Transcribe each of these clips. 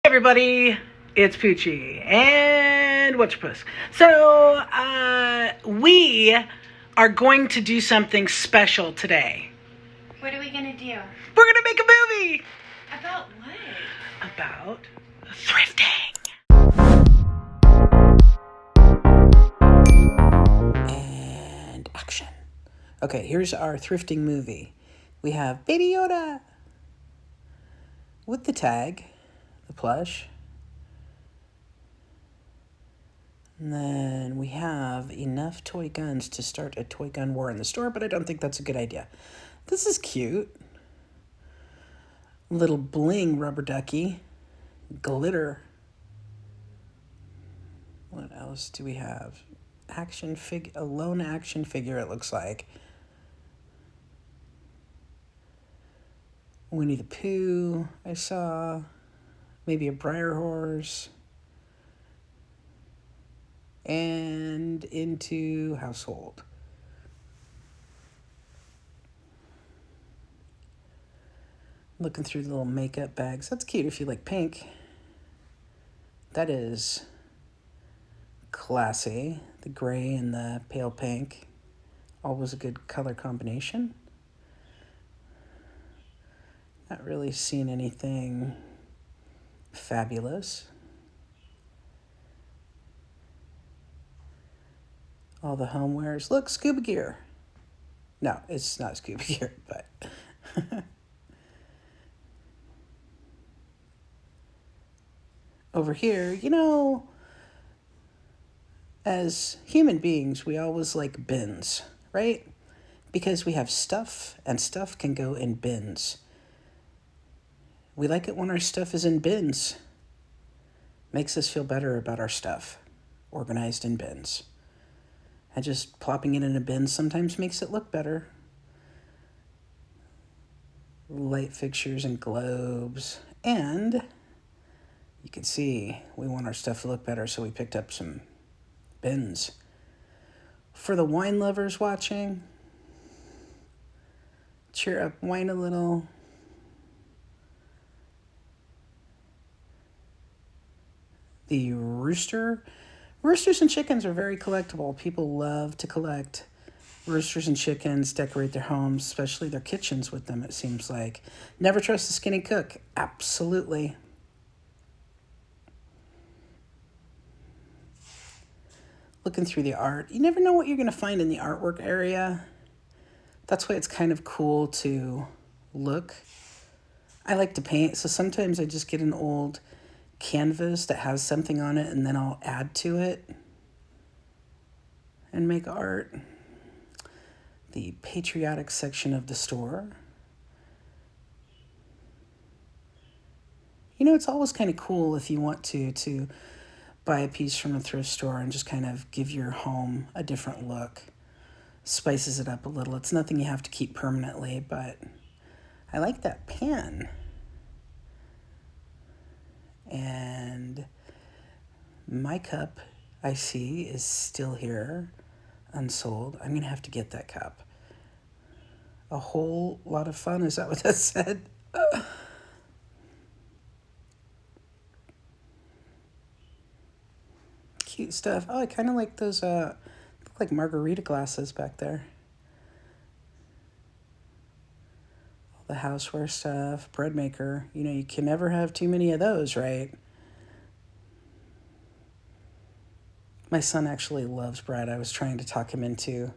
Everybody, it's Poochie and What's Your Puss. So, we are going to do something special today. What are we going to do? We're going to make a movie! About what? About thrifting. And action. Okay, here's our thrifting movie. We have Baby Yoda with the tag, the plush. And then we have enough toy guns to start a toy gun war in the store, but I don't think that's a good idea. This is cute. Little bling rubber ducky. Glitter. What else do we have? A lone action figure, it looks like. Winnie the Pooh, I saw. Maybe a Briar horse. And into household. Looking through the little makeup bags. That's cute if you like pink. That is classy. The gray and the pale pink. Always a good color combination. Not really seen anything fabulous. All the homewares. Look, scuba gear. No, it's not scuba gear, but... Over here, as human beings, we always like bins, right? Because we have stuff, and stuff can go in bins. We like it when our stuff is in bins. Makes us feel better about our stuff, organized in bins. And just plopping it in a bin sometimes makes it look better. Light fixtures and globes. And you can see we want our stuff to look better, so we picked up some bins. For the wine lovers watching, cheer up, whine a little. The roosters and chickens are very collectible. People love to collect roosters and chickens, decorate their homes, especially their kitchens with them, it seems like. Never trust a skinny cook. Absolutely. Looking through the art. You never know what you're going to find in the artwork area. That's why it's kind of cool to look. I like to paint, so sometimes I just get an old canvas that has something on it and then I'll add to it and make art. The patriotic section of the store. It's always kind of cool if you want to buy a piece from a thrift store and just kind of give your home a different look. Spices it up a little. It's nothing you have to keep permanently, but I like that pan. And my cup, I see, is still here, unsold. I'm going to have to get that cup. A whole lot of fun, is that what that said? Cute stuff. Oh, I kind of like those, look like margarita glasses back there. The houseware stuff, bread maker. You can never have too many of those, right? My son actually loves bread. I was trying to talk him into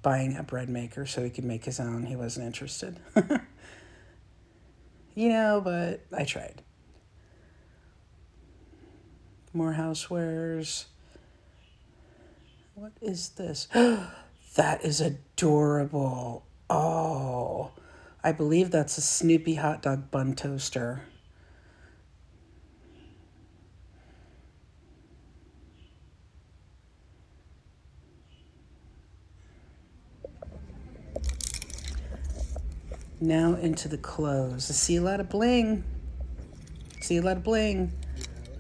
buying a bread maker so he could make his own. He wasn't interested. But I tried. More housewares. What is this? That is adorable. Oh, I believe that's a Snoopy hot dog bun toaster. Now into the clothes. I see a lot of bling. It's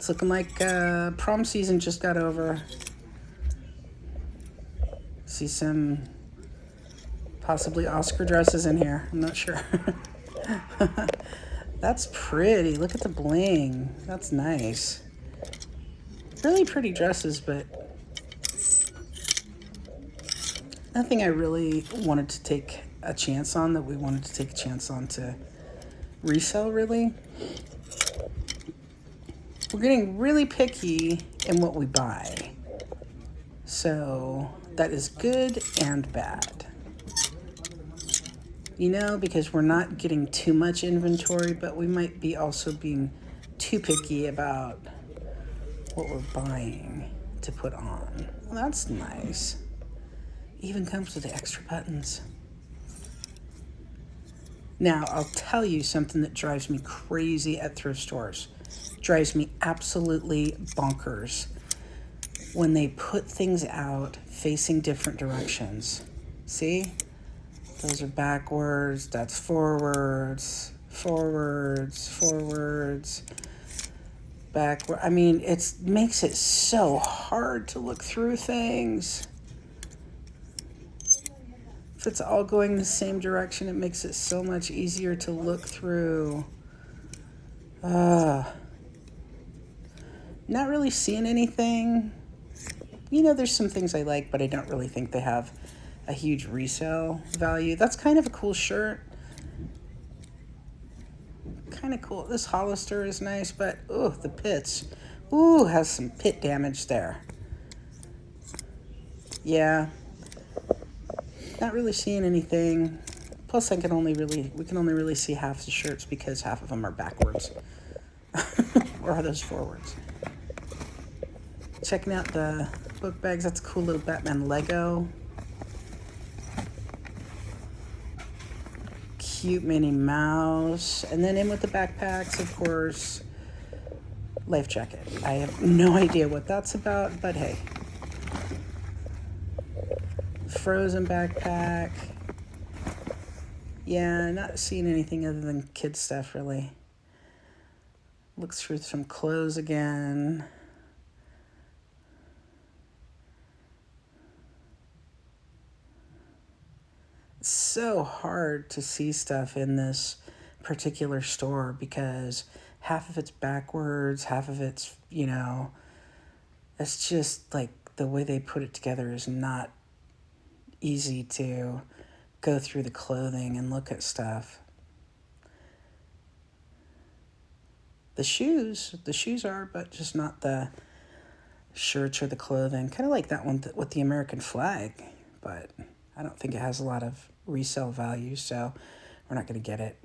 looking like prom season just got over. See some possibly Oscar dresses in here. I'm not sure. That's pretty. Look at the bling. That's nice. Really pretty dresses, but nothing I really wanted to take a chance on that we wanted to take a chance on to resell, really. We're getting really picky in what we buy. So that is good and bad. You know, because we're not getting too much inventory, but we might be also being too picky about what we're buying to put on. Well, that's nice. Even comes with the extra buttons. Now, I'll tell you something that drives me crazy at thrift stores. Drives me absolutely bonkers. When they put things out facing different directions. See? Those are backwards, that's forwards, forwards, forwards, backward. I mean, it makes it so hard to look through things. If it's all going the same direction, it makes it so much easier to look through. Not really seeing anything. You know, there's some things I like, but I don't really think they have a huge resale value. That's kind of a cool shirt. Kind of cool. This Hollister is nice, but ooh, the pits. Ooh, has some pit damage there. Yeah. Not really seeing anything. Plus, we can only really see half the shirts because half of them are backwards. Or are those forwards? Checking out the book bags. That's a cool little Batman Lego. Cute Minnie Mouse. And then in with the backpacks, of course, life jacket. I have no idea what that's about, but hey. Frozen backpack. Yeah, not seeing anything other than kid stuff, really. Looks through some clothes again. It's so hard to see stuff in this particular store because half of it's backwards, half of it's, you know, it's just like the way they put it together is not easy to go through the clothing and look at stuff. The shoes are, but just not the shirts or the clothing. Kind of like that one with the American flag, but I don't think it has a lot of resale value, so we're not going to get it.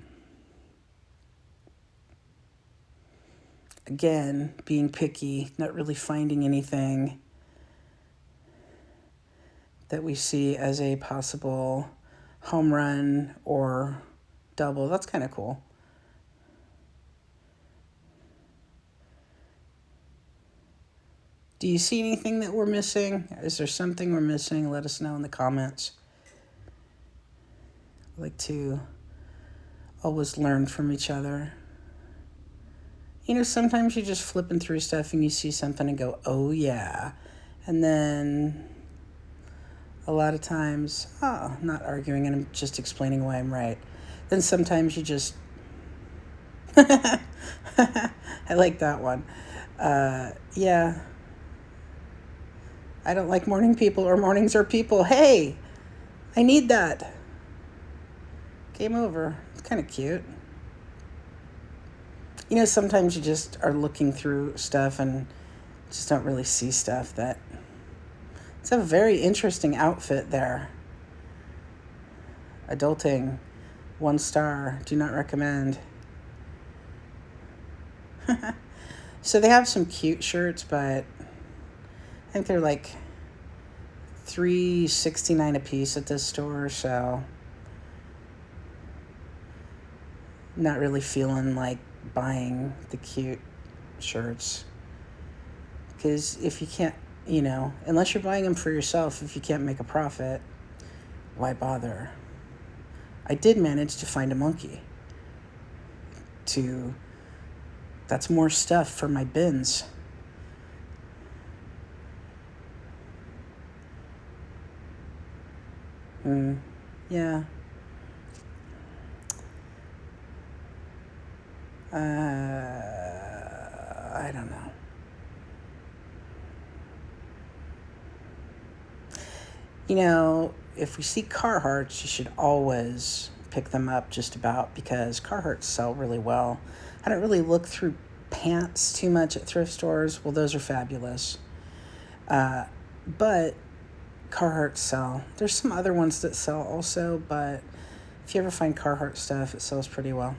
Again, being picky, not really finding anything that we see as a possible home run or double. That's kind of cool. Do you see anything that we're missing? Is there something we're missing? Let us know in the comments. I like to always learn from each other. You know, sometimes you're just flipping through stuff and you see something and go, oh yeah. And then a lot of times, I'm not arguing and I'm just explaining why I'm right. Then sometimes you just, I like that one. Yeah. I don't like morning people or mornings are people. Hey, I need that. Game over. It's kind of cute. You know, sometimes you just are looking through stuff and just don't really see stuff that... It's a very interesting outfit there. Adulting. 1 star. Do not recommend. So they have some cute shirts, but I think they're like $3.69 a piece at this store, so not really feeling like buying the cute shirts. Because if you can't, you know, unless you're buying them for yourself, if you can't make a profit, why bother? I did manage to find a monkey. That's more stuff for my bins. Yeah. I don't know. You know, if we see Carhartts, you should always pick them up just about, because Carhartts sell really well. I don't really look through pants too much at thrift stores. Well, those are fabulous. But Carhartts sell. There's some other ones that sell also, but if you ever find Carhartt stuff, it sells pretty well.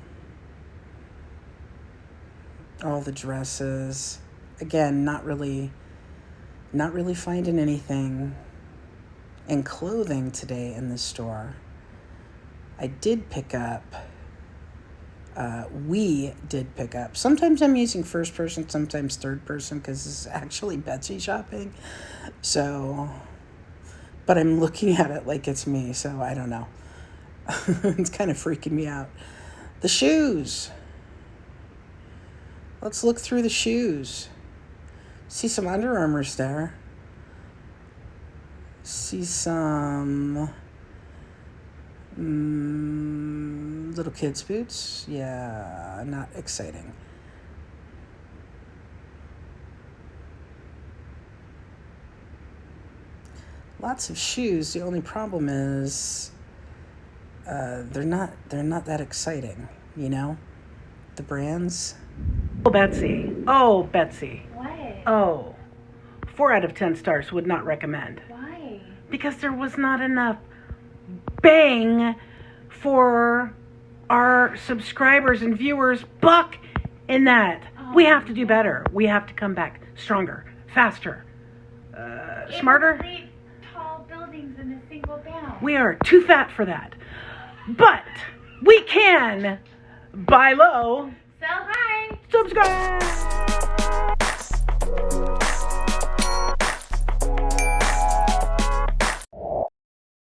All the dresses. Again, not really finding anything in clothing today in the store. I did pick up, we did pick up. Sometimes I'm using first person, sometimes third person, because it's actually Betsy shopping. So, but I'm looking at it like it's me, so I don't know. It's kind of freaking me out. The shoes. Let's look through the shoes. See some Under Armours there. See some little kids' boots. Yeah, not exciting. Lots of shoes. The only problem is they're not that exciting, you know? The brands. Oh, Betsy. Oh, Betsy. What? Oh. 4 out of 10 stars, would not recommend. Why? Because there was not enough bang for our subscribers and viewers buck in that. We have to do better. We have to come back stronger, faster, smarter. Leap tall buildings in a single bound. We are too fat for that. But we can buy low, Sell high. subscribe.